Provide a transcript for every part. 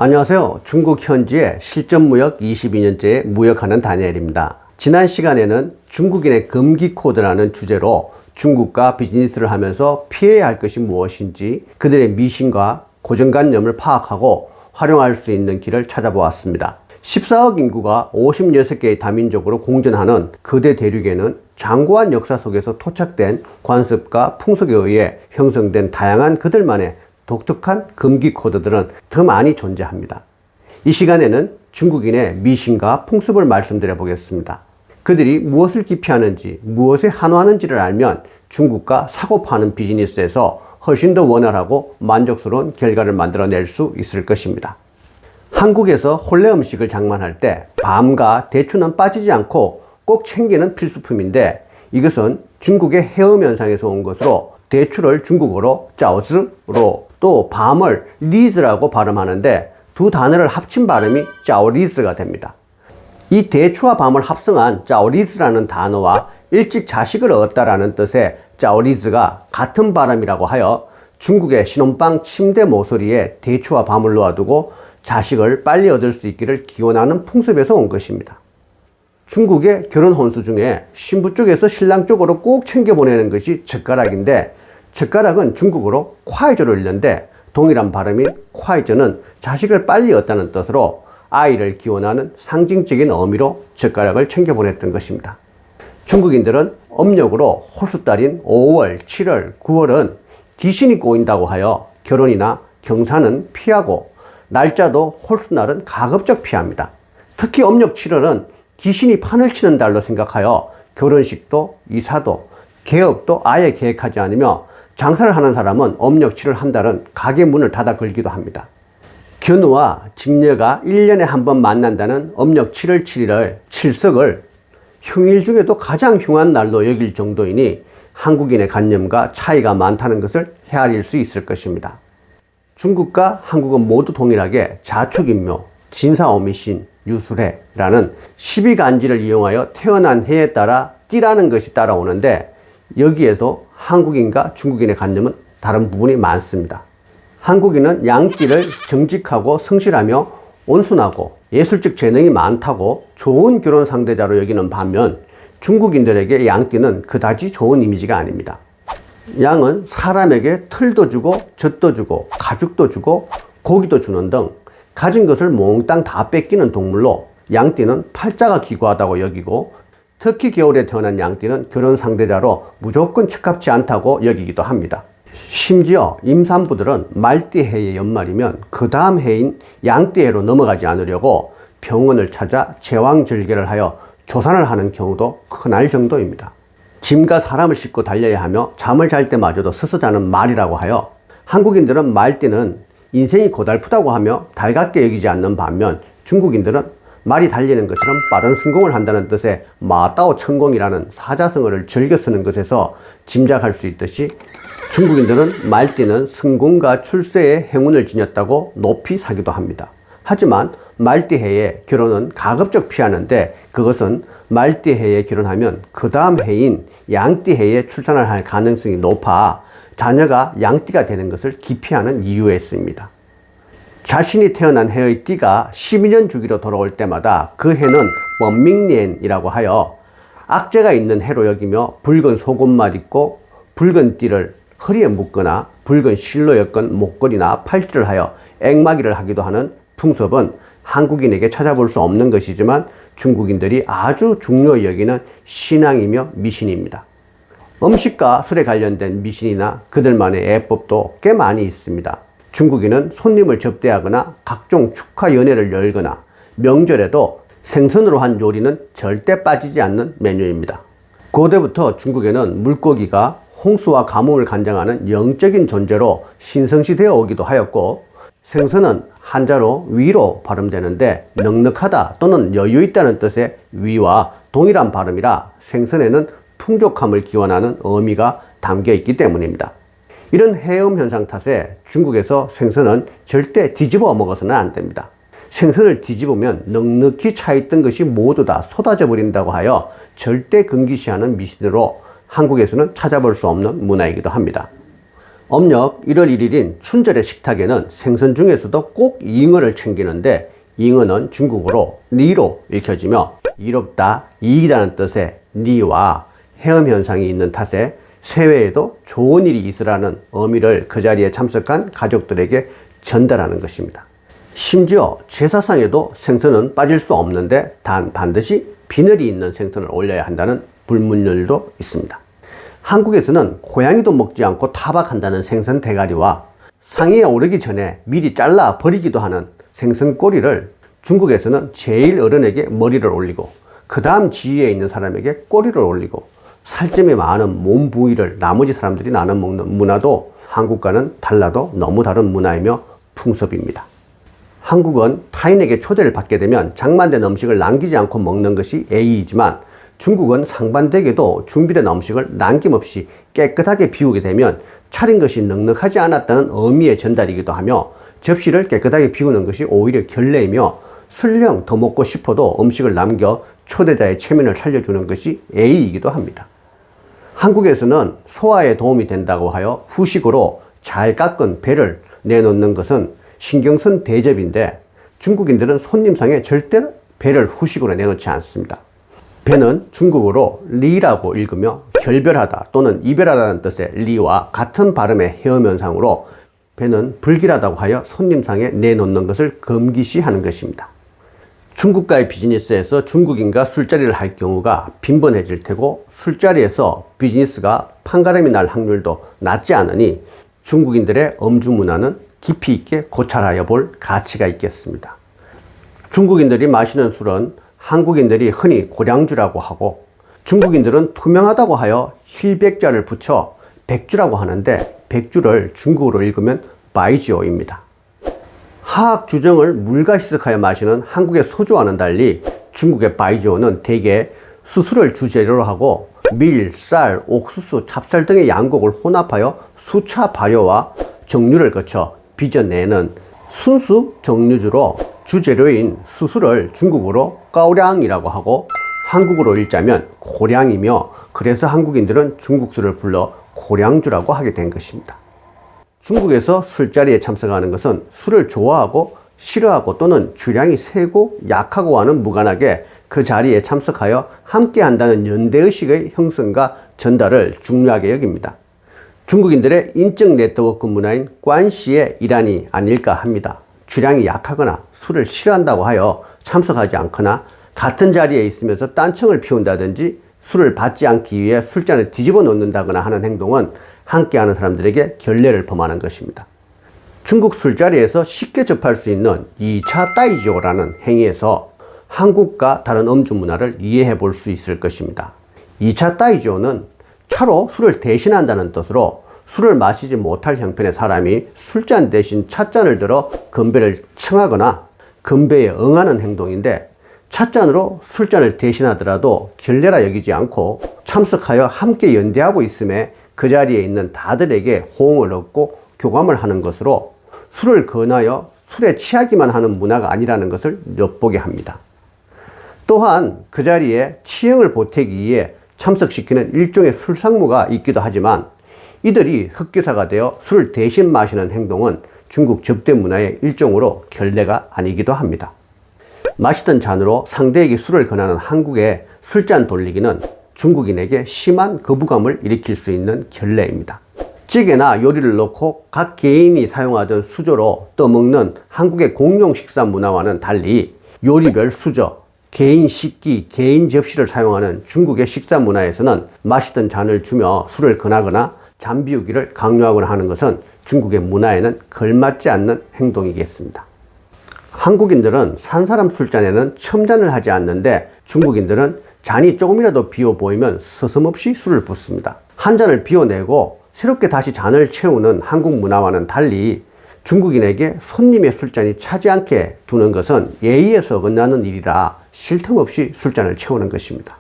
안녕하세요. 중국 현지의 실전무역 22년째 무역하는 다니엘입니다. 지난 시간에는 중국인의 금기 코드라는 주제로 중국과 비즈니스를 하면서 피해야 할 것이 무엇인지, 그들의 미신과 고정관념을 파악하고 활용할 수 있는 길을 찾아보았습니다. 14억 인구가 56개의 다민족으로 공존하는 거대 대륙에는 장구한 역사 속에서 토착된 관습과 풍속에 의해 형성된 다양한 그들만의 독특한 금기 코드들은 더 많이 존재합니다. 이 시간에는 중국인의 미신과 풍습을 말씀드려 보겠습니다. 그들이 무엇을 기피하는지, 무엇에 환호하는지를 알면 중국과 사고 파는 비즈니스에서 훨씬 더 원활하고 만족스러운 결과를 만들어낼 수 있을 것입니다. 한국에서 혼례 음식을 장만할 때 밤과 대추는 빠지지 않고 꼭 챙기는 필수품인데, 이것은 중국의 해음 현상에서 온 것으로 대추를 중국어로 짜오즈로, 또 밤을 리즈라고 발음하는데 두 단어를 합친 발음이 짜오리즈가 됩니다. 이 대추와 밤을 합성한 짜오리즈라는 단어와 일찍 자식을 얻다라는 뜻의 짜오리즈가 같은 발음이라고 하여 중국의 신혼방 침대 모서리에 대추와 밤을 놓아두고 자식을 빨리 얻을 수 있기를 기원하는 풍습에서 온 것입니다. 중국의 결혼 혼수 중에 신부 쪽에서 신랑 쪽으로 꼭 챙겨보내는 것이 젓가락인데, 젓가락은 중국어로 콰이저로 읽는데 동일한 발음인 콰이저는 자식을 빨리 얻다는 뜻으로 아이를 기원하는 상징적인 의미로 젓가락을 챙겨보냈던 것입니다. 중국인들은 음력으로 홀수달인 5월, 7월, 9월은 귀신이 꼬인다고 하여 결혼이나 경사는 피하고, 날짜도 홀수날은 가급적 피합니다. 특히 음력 7월은 귀신이 판을 치는 달로 생각하여 결혼식도 이사도 개업도 아예 계획하지 않으며, 장사를 하는 사람은 음력 7월 한 달은 가게 문을 닫아 걸기도 합니다. 견우와 직녀가 1년에 한 번 만난다는 음력 7월 7일을 칠석을 흉일 중에도 가장 흉한 날로 여길 정도이니 한국인의 관념과 차이가 많다는 것을 헤아릴 수 있을 것입니다. 중국과 한국은 모두 동일하게 자축인묘, 진사오미신, 유술해라는 12간지를 이용하여 태어난 해에 따라 띠라는 것이 따라오는데, 여기에서 한국인과 중국인의 관념은 다른 부분이 많습니다. 한국인은 양띠를 정직하고 성실하며 온순하고 예술적 재능이 많다고 좋은 결혼 상대자로 여기는 반면, 중국인들에게 양띠는 그다지 좋은 이미지가 아닙니다. 양은 사람에게 털도 주고 젖도 주고 가죽도 주고 고기도 주는 등 가진 것을 몽땅 다 뺏기는 동물로, 양띠는 팔자가 기구하다고 여기고, 특히 겨울에 태어난 양띠는 결혼 상대자로 무조건 적합치 않다고 여기기도 합니다. 심지어 임산부들은 말띠해의 연말이면 그 다음 해인 양띠해로 넘어가지 않으려고 병원을 찾아 제왕절개를 하여 조산을 하는 경우도 흔할 정도입니다. 짐과 사람을 싣고 달려야 하며 잠을 잘 때마저도 서서 자는 말이라고 하여 한국인들은 말띠는 인생이 고달프다고 하며 달갑게 여기지 않는 반면, 중국인들은 말이 달리는 것처럼 빠른 성공을 한다는 뜻의 마따오 천공이라는 사자성어를 즐겨 쓰는 것에서 짐작할 수 있듯이, 중국인들은 말띠는 성공과 출세의 행운을 지녔다고 높이 사기도 합니다. 하지만 말띠해에 결혼은 가급적 피하는데, 그것은 말띠해에 결혼하면 그 다음 해인 양띠해에 출산을 할 가능성이 높아 자녀가 양띠가 되는 것을 기피하는 이유에 쓰입니다. 자신이 태어난 해의 띠가 12년 주기로 돌아올 때마다 그 해는 원밍년이라고 하여 악재가 있는 해로 여기며 붉은 속옷만 입고 붉은 띠를 허리에 묶거나 붉은 실로 엮은 목걸이나 팔찌를 하여 액마기를 하기도 하는 풍습은 한국인에게 찾아볼 수 없는 것이지만 중국인들이 아주 중요히 여기는 신앙이며 미신입니다. 음식과 술에 관련된 미신이나 그들만의 예법도 꽤 많이 있습니다. 중국인은 손님을 접대하거나 각종 축하 연회를 열거나 명절에도 생선으로 한 요리는 절대 빠지지 않는 메뉴입니다. 고대부터 중국에는 물고기가 홍수와 가뭄을 간장하는 영적인 존재로 신성시 되어 오기도 하였고, 생선은 한자로 위로 발음되는데 넉넉하다 또는 여유 있다는 뜻의 위와 동일한 발음이라 생선에는 풍족함을 기원하는 의미가 담겨 있기 때문입니다. 이런 해음 현상 탓에 중국에서 생선은 절대 뒤집어 먹어서는 안 됩니다. 생선을 뒤집으면 넉넉히 차있던 것이 모두 다 쏟아져 버린다고 하여 절대 금기시하는 미신으로 한국에서는 찾아볼 수 없는 문화이기도 합니다. 음력 1월 1일인 춘절의 식탁에는 생선 중에서도 꼭 잉어를 챙기는데, 잉어는 중국어로 리로 읽혀지며 이롭다, 이익이라는 뜻의 리와 해엄 현상이 있는 탓에 새해에도 좋은 일이 있으라는 의미를 그 자리에 참석한 가족들에게 전달하는 것입니다. 심지어 제사상에도 생선은 빠질 수 없는데 단 반드시 비늘이 있는 생선을 올려야 한다는 불문율도 있습니다. 한국에서는 고양이도 먹지 않고 타박한다는 생선 대가리와 상에 오르기 전에 미리 잘라 버리기도 하는 생선 꼬리를 중국에서는 제일 어른에게 머리를 올리고 그 다음 지위에 있는 사람에게 꼬리를 올리고 살점이 많은 몸 부위를 나머지 사람들이 나눠 먹는 문화도 한국과는 달라도 너무 다른 문화이며 풍습입니다. 한국은 타인에게 초대를 받게 되면 장만된 음식을 남기지 않고 먹는 것이 예의이지만, 중국은 상반되게도 준비된 음식을 남김없이 깨끗하게 비우게 되면 차린 것이 넉넉하지 않았다는 의미의 전달이기도 하며, 접시를 깨끗하게 비우는 것이 오히려 결례이며 설령 더 먹고 싶어도 음식을 남겨 초대자의 체면을 살려주는 것이 예의이기도 합니다. 한국에서는 소화에 도움이 된다고 하여 후식으로 잘 깎은 배를 내놓는 것은 신경쓴 대접인데, 중국인들은 손님상에 절대 배를 후식으로 내놓지 않습니다. 배는 중국어로 리라고 읽으며 결별하다 또는 이별하다는 뜻의 리와 같은 발음의 해음 현상으로 배는 불길하다고 하여 손님상에 내놓는 것을 금기시하는 것입니다. 중국과의 비즈니스에서 중국인과 술자리를 할 경우가 빈번해질 테고, 술자리에서 비즈니스가 판가름이 날 확률도 낮지 않으니 중국인들의 음주 문화는 깊이 있게 고찰하여 볼 가치가 있겠습니다. 중국인들이 마시는 술은 한국인들이 흔히 고량주라고 하고, 중국인들은 투명하다고 하여 힐백자를 붙여 백주라고 하는데, 백주를 중국어로 읽으면 바이지오입니다. 화학 주정을 물과 희석하여 마시는 한국의 소주와는 달리 중국의 바이지오는 대개 수수를 주재료로 하고 밀, 쌀, 옥수수, 찹쌀 등의 양곡을 혼합하여 수차 발효와 정류를 거쳐 빚어내는 순수 정류주로 주재료인 수수를 중국어로 까오량이라고 하고 한국어로 읽자면 고량이며, 그래서 한국인들은 중국술을 불러 고량주라고 하게 된 것입니다. 중국에서 술자리에 참석하는 것은 술을 좋아하고 싫어하고 또는 주량이 세고 약하고와는 무관하게 그 자리에 참석하여 함께 한다는 연대의식의 형성과 전달을 중요하게 여깁니다. 중국인들의 인적 네트워크 문화인 관시의 일환이 아닐까 합니다. 주량이 약하거나 술을 싫어한다고 하여 참석하지 않거나 같은 자리에 있으면서 딴청을 피운다든지 술을 받지 않기 위해 술잔을 뒤집어 놓는다거나 하는 행동은 함께하는 사람들에게 결례를 범하는 것입니다. 중국 술자리에서 쉽게 접할 수 있는 2차 따이지오라는 행위에서 한국과 다른 음주 문화를 이해해 볼 수 있을 것입니다. 2차 따이지오는 차로 술을 대신한다는 뜻으로 술을 마시지 못할 형편의 사람이 술잔 대신 찻잔을 들어 건배를 청하거나 건배에 응하는 행동인데, 찻잔으로 술잔을 대신하더라도 결례라 여기지 않고 참석하여 함께 연대하고 있음에 그 자리에 있는 다들에게 호응을 얻고 교감을 하는 것으로 술을 권하여 술에 취하기만 하는 문화가 아니라는 것을 엿보게 합니다. 또한 그 자리에 치형을 보태기 위해 참석시키는 일종의 술상무가 있기도 하지만, 이들이 흑기사가 되어 술을 대신 마시는 행동은 중국 접대 문화의 일종으로 결례가 아니기도 합니다. 마시던 잔으로 상대에게 술을 권하는 한국의 술잔 돌리기는 중국인에게 심한 거부감을 일으킬 수 있는 결례입니다. 찌개나 요리를 넣고 각 개인이 사용하던 수저로 떠먹는 한국의 공용 식사 문화와는 달리 요리별 수저, 개인 식기, 개인 접시를 사용하는 중국의 식사 문화에서는 마시던 잔을 주며 술을 권하거나 잔 비우기를 강요하거나 하는 것은 중국의 문화에는 걸맞지 않는 행동이겠습니다. 한국인들은 산 사람 술잔에는 첨잔을 하지 않는데, 중국인들은 잔이 조금이라도 비어 보이면 서슴없이 술을 붓습니다. 한 잔을 비워내고 새롭게 다시 잔을 채우는 한국 문화와는 달리 중국인에게 손님의 술잔이 차지 않게 두는 것은 예의에서 어긋나는 일이라 쉴 틈 없이 술잔을 채우는 것입니다.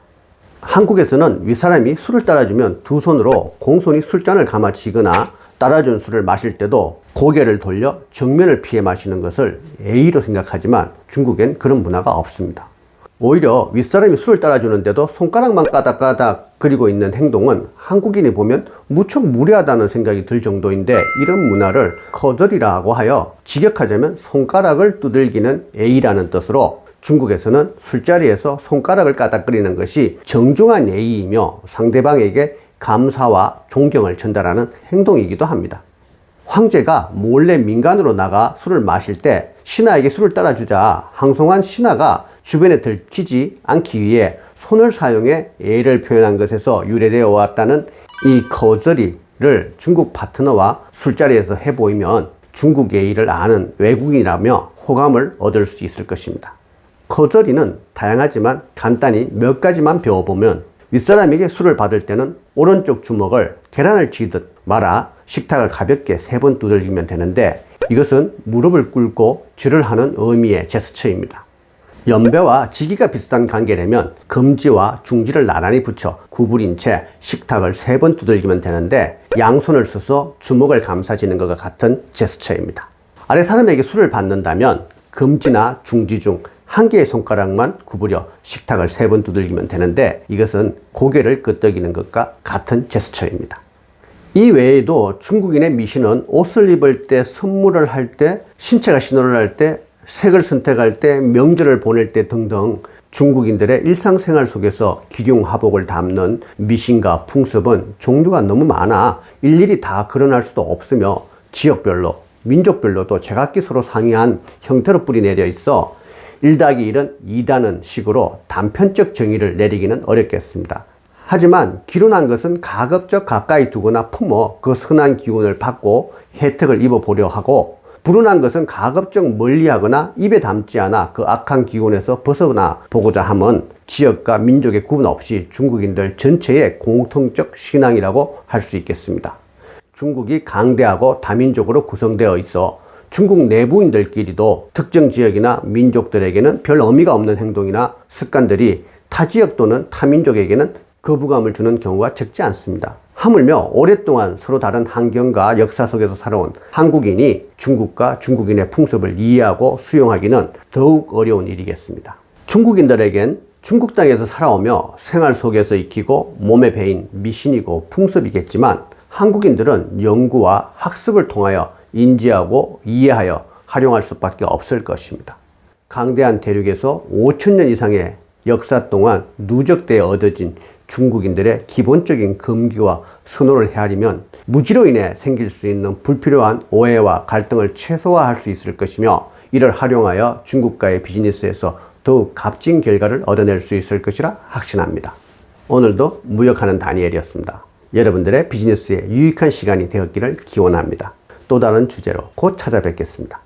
한국에서는 윗사람이 술을 따라주면 두 손으로 공손히 술잔을 감아치거나 따라준 술을 마실 때도 고개를 돌려 정면을 피해 마시는 것을 예의로 생각하지만, 중국엔 그런 문화가 없습니다. 오히려 윗사람이 술을 따라주는데도 손가락만 까닥까닥 그리고 있는 행동은 한국인이 보면 무척 무례하다는 생각이 들 정도인데, 이런 문화를 커절이라고 하여 직역하자면 손가락을 두들기는 예의라는 뜻으로, 중국에서는 술자리에서 손가락을 까닥거리는 것이 정중한 예의이며 상대방에게 감사와 존경을 전달하는 행동이기도 합니다. 황제가 몰래 민간으로 나가 술을 마실 때 신하에게 술을 따라주자 항송한 신하가 주변에 들키지 않기 위해 손을 사용해 예의를 표현한 것에서 유래되어 왔다는 이 거저리를 중국 파트너와 술자리에서 해보이면 중국 예의를 아는 외국인이라며 호감을 얻을 수 있을 것입니다. 거저리는 다양하지만 간단히 몇 가지만 배워보면, 윗사람에게 술을 받을 때는 오른쪽 주먹을 계란을 치듯 말아 식탁을 가볍게 3번 두들기면 되는데, 이것은 무릎을 꿇고 절을 하는 의미의 제스처입니다. 연배와 직위가 비슷한 관계라면 금지와 중지를 나란히 붙여 구부린 채 식탁을 3번 두들기면 되는데, 양손을 써서 주먹을 감싸지는 것과 같은 제스처입니다. 아래 사람에게 술을 받는다면 금지나 중지 중 한 개의 손가락만 구부려 식탁을 3번 두들기면 되는데, 이것은 고개를 끄덕이는 것과 같은 제스처입니다. 이 외에도 중국인의 미신은 옷을 입을 때, 선물을 할 때, 신체가 신호를 할 때, 색을 선택할 때, 명절을 보낼 때 등등 중국인들의 일상생활 속에서 기륭하복을 담는 미신과 풍습은 종류가 너무 많아 일일이 다 거론할 수도 없으며, 지역별로, 민족별로도 제각기 서로 상이한 형태로 뿌리내려 있어 1+1은 2다는 식으로 단편적 정의를 내리기는 어렵겠습니다. 하지만 기론한 것은 가급적 가까이 두거나 품어 그 선한 기운을 받고 혜택을 입어보려 하고, 불운한 것은 가급적 멀리하거나 입에 담지 않아 그 악한 기운에서 벗어나 보고자 함은 지역과 민족의 구분 없이 중국인들 전체의 공통적 신앙이라고 할 수 있겠습니다. 중국이 강대하고 다민족으로 구성되어 있어 중국 내부인들끼리도 특정 지역이나 민족들에게는 별 의미가 없는 행동이나 습관들이 타 지역 또는 타 민족에게는 거부감을 주는 경우가 적지 않습니다. 하물며 오랫동안 서로 다른 환경과 역사 속에서 살아온 한국인이 중국과 중국인의 풍습을 이해하고 수용하기는 더욱 어려운 일이겠습니다. 중국인들에겐 중국 땅에서 살아오며 생활 속에서 익히고 몸에 배인 미신이고 풍습이겠지만, 한국인들은 연구와 학습을 통하여 인지하고 이해하여 활용할 수밖에 없을 것입니다. 강대한 대륙에서 5,000년 이상의 역사 동안 누적되어 얻어진 중국인들의 기본적인 금기와 선호를 헤아리면 무지로 인해 생길 수 있는 불필요한 오해와 갈등을 최소화할 수 있을 것이며, 이를 활용하여 중국과의 비즈니스에서 더욱 값진 결과를 얻어낼 수 있을 것이라 확신합니다. 오늘도 무역하는 다니엘이었습니다. 여러분들의 비즈니스에 유익한 시간이 되었기를 기원합니다. 또 다른 주제로 곧 찾아뵙겠습니다.